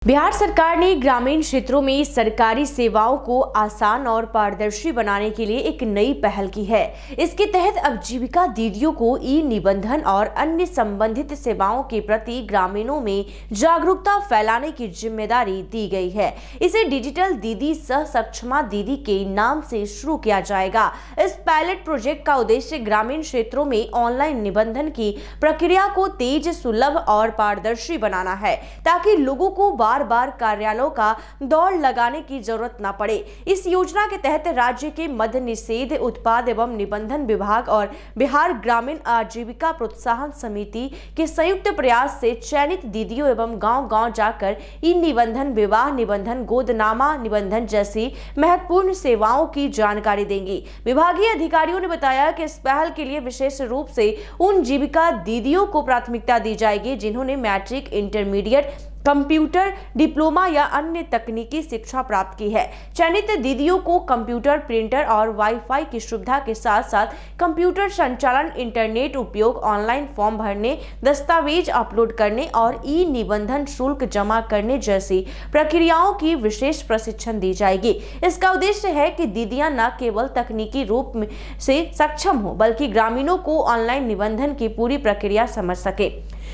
बिहार सरकार ने ग्रामीण क्षेत्रों में सरकारी सेवाओं को आसान और पारदर्शी बनाने के लिए एक नई पहल की है। इसके तहत अब जीविका दीदियों को ई निबंधन और अन्य संबंधित सेवाओं के प्रति ग्रामीणों में जागरूकता फैलाने की जिम्मेदारी दी गई है। इसे डिजिटल दीदी सह सक्षमा दीदी के नाम से शुरू किया जाएगा। इस पायलट प्रोजेक्ट का उद्देश्य ग्रामीण क्षेत्रों में ऑनलाइन निबंधन की प्रक्रिया को तेज, सुलभ और पारदर्शी बनाना है, ताकि लोगों को बार बार कार्यालयों का दौड़ लगाने की जरूरत न पड़े। इस योजना के तहत राज्य के मद्य निषेध, उत्पाद एवं निबंधन विभाग और बिहार ग्रामीण आजीविका प्रोत्साहन समिति के संयुक्त प्रयास से चयनित दीदियों एवं गांव-गांव जाकर ई निबंधन, विवाह निबंधन, गोदनामा निबंधन जैसी महत्वपूर्ण सेवाओं की जानकारी देंगी। विभागीय अधिकारियों ने बताया कि इस पहल के लिए विशेष रूप से उन जीविका दीदियों को प्राथमिकता दी जाएगी जिन्होंने मैट्रिक, इंटरमीडिएट, कंप्यूटर डिप्लोमा या अन्य तकनीकी शिक्षा प्राप्त की है। चयनित दीदियों को कंप्यूटर, प्रिंटर और वाईफाई की सुविधा के साथ साथ कंप्यूटर संचालन, इंटरनेट उपयोग, ऑनलाइन फॉर्म भरने, दस्तावेज अपलोड करने और ई निबंधन शुल्क जमा करने जैसी प्रक्रियाओं की विशेष प्रशिक्षण दी जाएगी। इसका उद्देश्य है कि दीदियां न केवल तकनीकी रूप से सक्षम हो, बल्कि ग्रामीणों को ऑनलाइन निबंधन की पूरी प्रक्रिया समझ सके।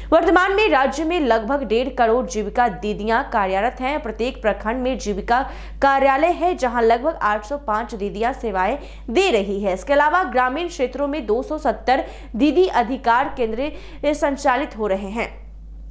वर्तमान में राज्य में लगभग 1.5 करोड़ जीविका दीदियां कार्यरत हैं। प्रत्येक प्रखंड में जीविका कार्यालय है, जहां लगभग 805 दीदियां सेवाएं दे रही है। इसके अलावा ग्रामीण क्षेत्रों में 270 दीदी अधिकार केंद्र संचालित हो रहे हैं,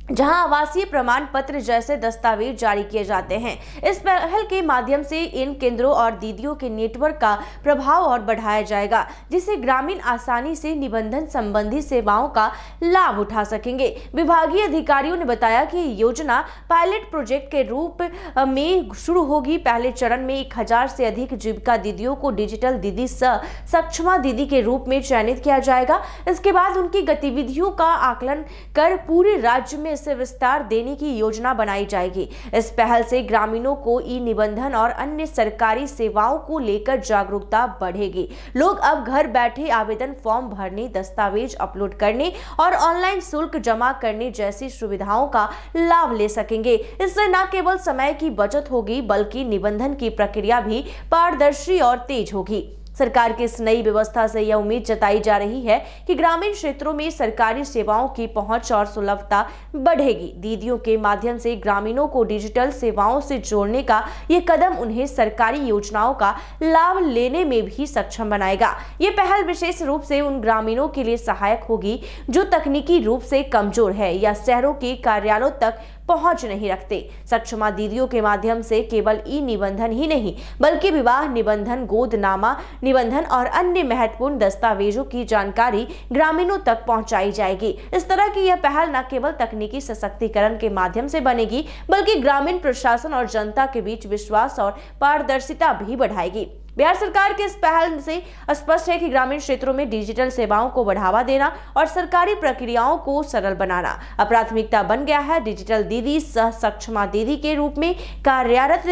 जहां आवासीय प्रमाण पत्र जैसे दस्तावेज जारी किए जाते हैं। इस पहल के माध्यम से इन केंद्रों और दीदियों के नेटवर्क का प्रभाव और बढ़ाया जाएगा, जिससे ग्रामीण आसानी से निबंधन संबंधी सेवाओं का लाभ उठा सकेंगे। विभागीय अधिकारियों ने बताया कि योजना पायलट प्रोजेक्ट के रूप में शुरू होगी। पहले चरण में 1000 से अधिक जीविका दीदियों को डिजिटल दीदी सह सक्षमा दीदी के रूप में चयनित किया जाएगा। इसके बाद उनकी गतिविधियों का आकलन कर पूरे राज्य में इसे विस्तार देने की योजना बनाई जाएगी। इस पहल से ग्रामीणों को ई निबंधन और अन्य सरकारी सेवाओं को लेकर जागरूकता बढ़ेगी। लोग अब घर बैठे आवेदन फॉर्म भरने, दस्तावेज अपलोड करने और ऑनलाइन शुल्क जमा करने जैसी सुविधाओं का लाभ ले सकेंगे। इससे न केवल समय की बचत होगी, बल्कि निबंधन की प्रक्रिया भी पारदर्शी और तेज होगी। सरकार की इस नई व्यवस्था से यह उम्मीद जताई जा रही है कि ग्रामीण क्षेत्रों में सरकारी सेवाओं की पहुंच और सुलभता बढ़ेगी। दीदियों के माध्यम से ग्रामीणों को डिजिटल सेवाओं से जोड़ने का ये कदम उन्हें सरकारी योजनाओं का लाभ लेने में भी सक्षम बनाएगा। ये पहल विशेष रूप से उन ग्रामीणों के लिए सहायक होगी जो तकनीकी रूप से कमजोर है या शहरों के कार्यालयों तक पहुंच नहीं रखते। सक्षमा दीदियों के माध्यम से केवल ई निबंधन ही नहीं, बल्कि विवाह निबंधन, गोदनामा निबंधन और अन्य महत्वपूर्ण दस्तावेजों की जानकारी ग्रामीणों तक पहुंचाई जाएगी। इस तरह की यह पहल न केवल तकनीकी सशक्तिकरण के माध्यम से बनेगी, बल्कि ग्रामीण प्रशासन और जनता के बीच विश्वास और पारदर्शिता भी बढ़ाएगी। बिहार सरकार के इस पहल से स्पष्ट है कि ग्रामीण क्षेत्रों में डिजिटल सेवाओं को बढ़ावा देना और सरकारी प्रक्रियाओं को सरल बनाना अब प्राथमिकता बन गया है। डिजिटल दीदी सह सक्षमा दीदी के रूप में कार्यरत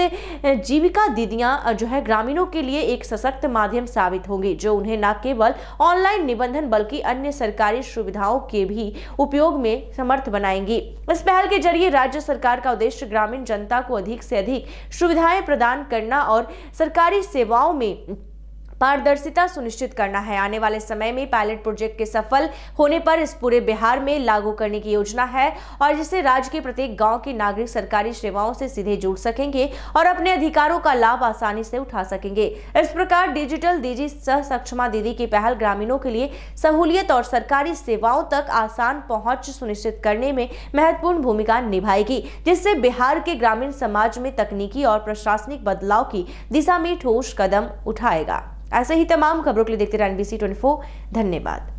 जीविका दीदियां जो है ग्रामीणों के लिए एक सशक्त माध्यम साबित होंगी, जो उन्हें न केवल ऑनलाइन निबंधन बल्कि अन्य सरकारी सुविधाओं के भी उपयोग में समर्थ बनाएंगी। इस पहल के जरिए राज्य सरकार का उद्देश्य ग्रामीण जनता को अधिक से अधिक सुविधाएं प्रदान करना और सरकारी सेवाओं में पारदर्शिता सुनिश्चित करना है। आने वाले समय में पायलट प्रोजेक्ट के सफल होने पर इस पूरे बिहार में लागू करने की योजना है, और जिससे राज्य के प्रत्येक गांव के नागरिक सरकारी सेवाओं से सीधे जुड़ सकेंगे और अपने अधिकारों का लाभ आसानी से उठा सकेंगे। इस प्रकार डिजिटल दीदी सह सक्षमा दीदी की पहल ग्रामीणों के लिए सहूलियत और सरकारी सेवाओं तक आसान पहुंच सुनिश्चित करने में महत्वपूर्ण भूमिका निभाएगी, जिससे बिहार के ग्रामीण समाज में तकनीकी और प्रशासनिक बदलाव की दिशा में ठोस कदम उठाएगा। ऐसे ही तमाम खबरों के लिए देखते रहिए NBC 24। धन्यवाद।